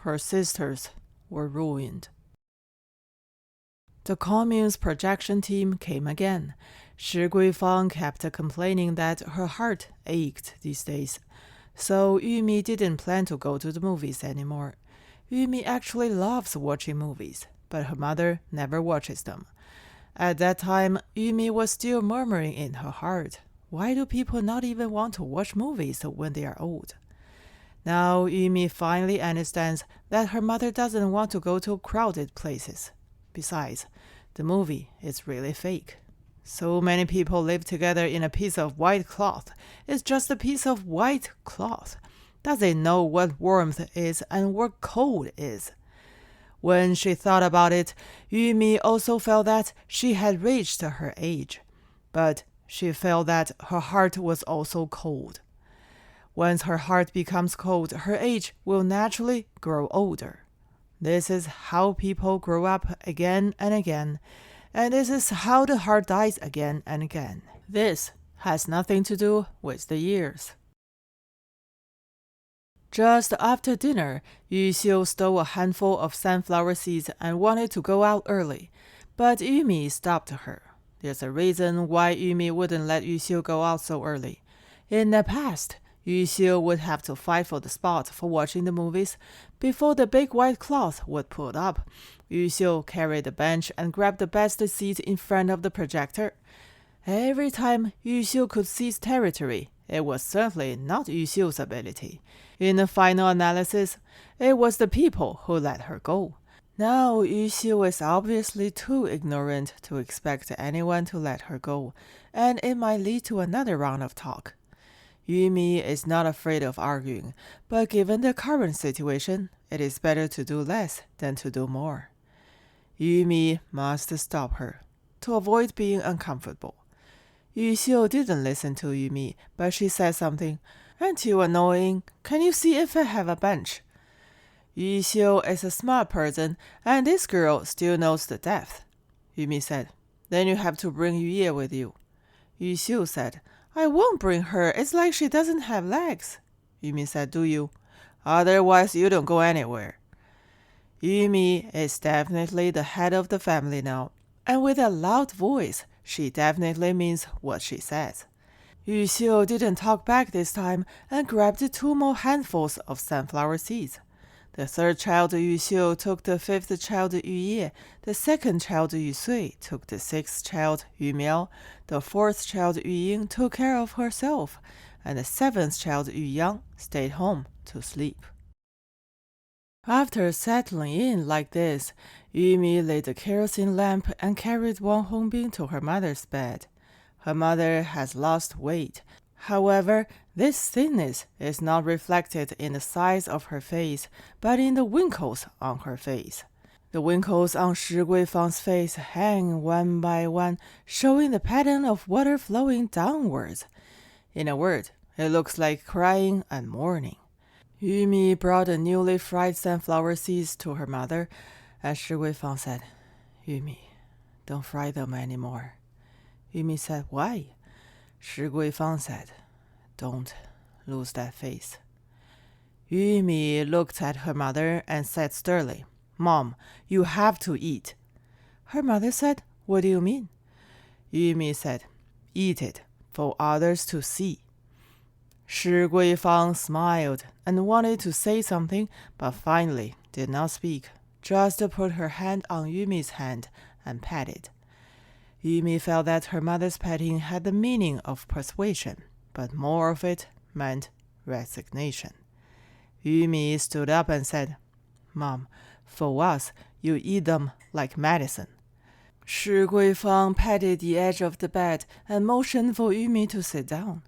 her sisters were ruined. The commune's projection team came again. Shi Guifang kept complaining that her heart ached these days, so Yumi didn't plan to go to the movies anymore. Yumi actually loves watching movies, but her mother never watches them. At that time, Yumi was still murmuring in her heart, why do people not even want to watch movies when they are old? Now Yumi finally understands that her mother doesn't want to go to crowded places. Besides, the movie is really fake. So many people live together in a piece of white cloth. It's just a piece of white cloth. Does it know what warmth is and what cold is? When she thought about it, Yumi also felt that she had reached her age. But she felt that her heart was also cold. Once her heart becomes cold, her age will naturally grow older. This is how people grow up again and again, and this is how the heart dies again and again. This has nothing to do with the years. Just after dinner, Yu Xiu stole a handful of sunflower seeds and wanted to go out early, but Yumi stopped her. There's a reason why Yumi wouldn't let Yu Xiu go out so early. In the past, Yu Xiu would have to fight for the spot for watching the movies. Before the big white cloth would put up, Yu Xiu carried the bench and grabbed the best seat in front of the projector. Every time Yu Xiu could seize territory, it was certainly not Yu Xiu's ability. In the final analysis, it was the people who let her go. Now Yu Xiu is obviously too ignorant to expect anyone to let her go, and it might lead to another round of talk. Yumi is not afraid of arguing, but given the current situation, it is better to do less than to do more. Yumi must stop her, to avoid being uncomfortable. Yu Xiu didn't listen to Yumi, but she said something. Aren't you annoying? Can you see if I have a bench? Yu Xiu is a smart person, and this girl still knows the depth. Yumi said, then you have to bring Yu Ye with you. Yu Xiu said, I won't bring her. It's like she doesn't have legs. Yumi said, do you? Otherwise, you don't go anywhere. Yumi is definitely the head of the family now, and with a loud voice, she definitely means what she says. Yu Xiu didn't talk back this time and grabbed 2 more handfuls of sunflower seeds. The third child Yu Xiu took the fifth child Yu Ye, the second child Yu Sui took the sixth child Yu Miao, the fourth child Yu Ying took care of herself, and the seventh child Yu Yang stayed home to sleep. After settling in like this, Yumi lit a kerosene lamp and carried Wang Hongbing to her mother's bed. Her mother has lost weight. However, this thinness is not reflected in the size of her face, but in the wrinkles on her face. The wrinkles on Shi Guifang's face hang one by one, showing the pattern of water flowing downwards. In a word, it looks like crying and mourning. Yumi brought the newly fried sunflower seeds to her mother, and Shi Guifang said, Yumi, don't fry them anymore. Yumi said, why? Shi Guifang said, don't lose that face. Yumi looked at her mother and said sternly, Mom, you have to eat. Her mother said, what do you mean? Yumi said, eat it for others to see. Shi Guifang smiled and wanted to say something, but finally did not speak, just put her hand on Yumi's hand and patted. Yumi felt that her mother's petting had the meaning of persuasion, but more of it meant resignation. Yumi stood up and said, Mom, for us, you eat them like medicine. Shi Guifang patted the edge of the bed and motioned for Yumi to sit down.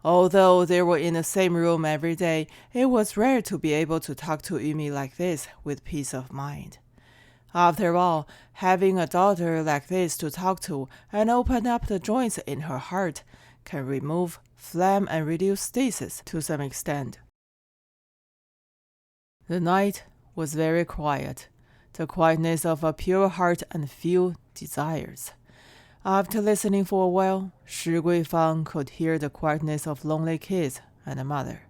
Although they were in the same room every day, it was rare to be able to talk to Yumi like this with peace of mind. After all, having a daughter like this to talk to and open up the joints in her heart can remove phlegm and reduce stasis to some extent. The night was very quiet, the quietness of a pure heart and few desires. After listening for a while, Shi Guifang could hear the quietness of lonely kids and a mother.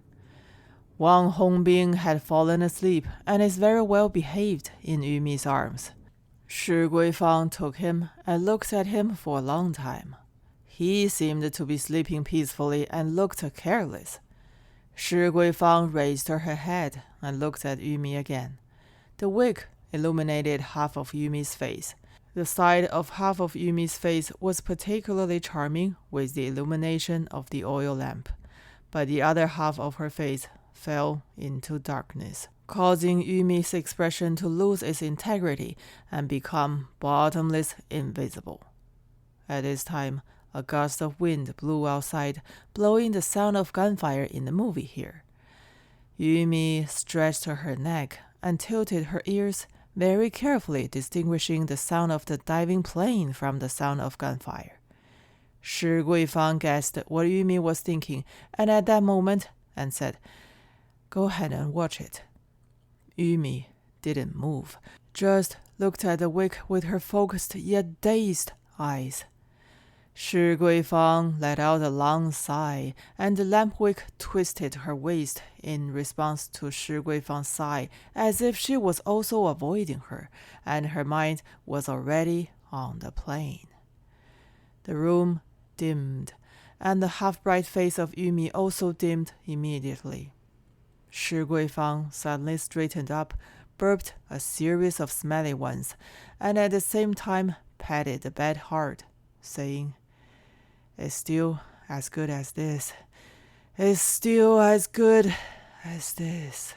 Wang Hongbing had fallen asleep and is very well behaved in Yumi's arms. Shi Guifang took him and looked at him for a long time. He seemed to be sleeping peacefully and looked careless. Shi Guifang raised her head and looked at Yumi again. The wick illuminated half of Yumi's face. The side of half of Yumi's face was particularly charming with the illumination of the oil lamp, but the other half of her face fell into darkness, causing Yumi's expression to lose its integrity and become bottomless invisible. At this time, a gust of wind blew outside, blowing the sound of gunfire in the movie here. Yumi stretched her neck and tilted her ears, very carefully distinguishing the sound of the diving plane from the sound of gunfire. Shi Guifang guessed what Yumi was thinking, and at that moment, and said, "Go ahead and watch it." Yumi didn't move, just looked at the wick with her focused yet dazed eyes. Shi Guifang let out a long sigh, and the lamp wick twisted her waist in response to Shi Guifang's sigh, as if she was also avoiding her, and her mind was already on the plane. The room dimmed, and the half-bright face of Yumi also dimmed immediately. Shi Guifang suddenly straightened up, burped a series of smelly ones, and at the same time patted the bed hard, saying, "It's still as good as this. It's still as good as this."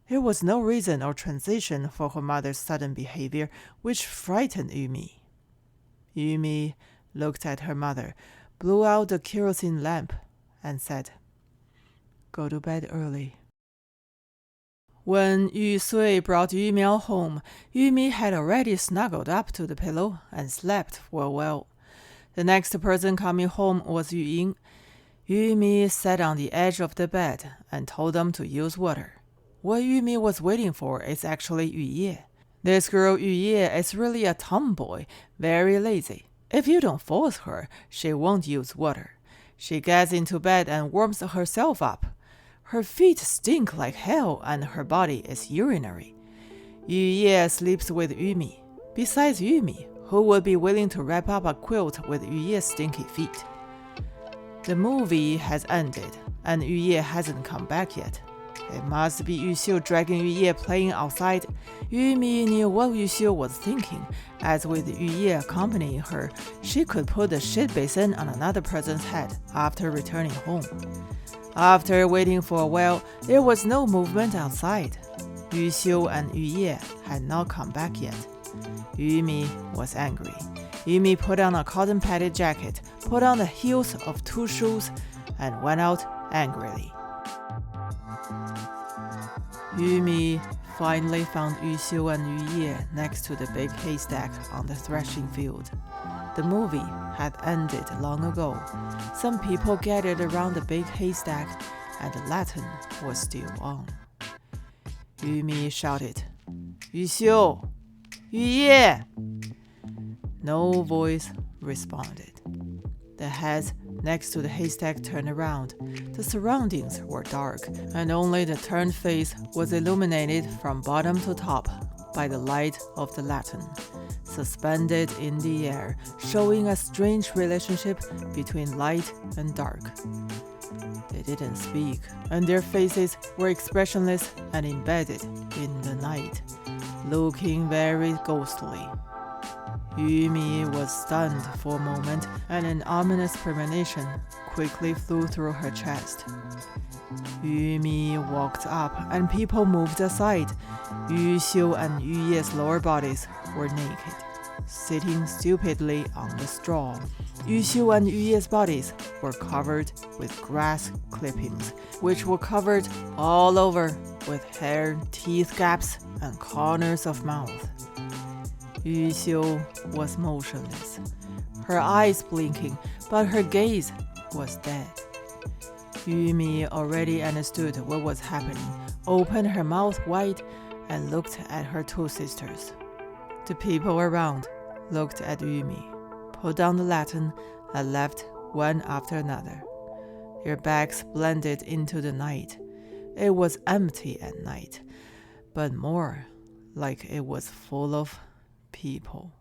There was no reason or transition for her mother's sudden behavior, which frightened Yumi. Yumi looked at her mother, blew out the kerosene lamp, and said, "Go to bed early." When Yu Sui brought Yu Miao home, Yumi had already snuggled up to the pillow and slept for a while. The next person coming home was Yu Ying. Yumi sat on the edge of the bed and told them to use water. What Yumi was waiting for is actually Yu Ye. This girl Yu Ye is really a tomboy, very lazy. If you don't force her, she won't use water. She gets into bed and warms herself up. Her feet stink like hell and her body is urinary. Yu Ye sleeps with Yumi. Besides Yumi, who would be willing to wrap up a quilt with Yu Ye's stinky feet? The movie has ended, and Yu Ye hasn't come back yet. It must be Yu Xiu dragging Yu Ye playing outside. Yumi knew what Yu Xiu was thinking, as with Yu Ye accompanying her, she could put the shit basin on another person's head after returning home. After waiting for a while, there was no movement outside. Yu Xiu and Yu Ye had not come back yet. Yumi was angry. Yumi put on a cotton padded jacket, put on the heels of 2 shoes, and went out angrily. Yumi finally found Yu Xiu and Yu Ye next to the big haystack on the threshing field. The movie had ended long ago. Some people gathered around the big haystack, and the Latin was still on. Yumi shouted, "Yu Xiu! Yu Ye!" No voice responded. The heads next to the haystack turned around. The surroundings were dark, and only the turned face was illuminated from bottom to top by the light of the lantern, suspended in the air, showing a strange relationship between light and dark. They didn't speak, and their faces were expressionless and embedded in the night, looking very ghostly. Yumi was stunned for a moment, and an ominous premonition quickly flew through her chest. Yumi walked up, and people moved aside. Yu Xiu and Yu Ye's lower bodies were naked, sitting stupidly on the straw. Yu Xiu and Yu Ye's bodies were covered with grass clippings, which were covered all over with hair, teeth gaps, and corners of mouth. Yu Xiu was motionless, her eyes blinking, but her gaze was dead. Yumi already understood what was happening, opened her mouth wide, and looked at her 2 sisters. The people around looked at Yumi, put down the lantern, and left one after another. Their backs blended into the night. It was empty at night, but more like it was full of people.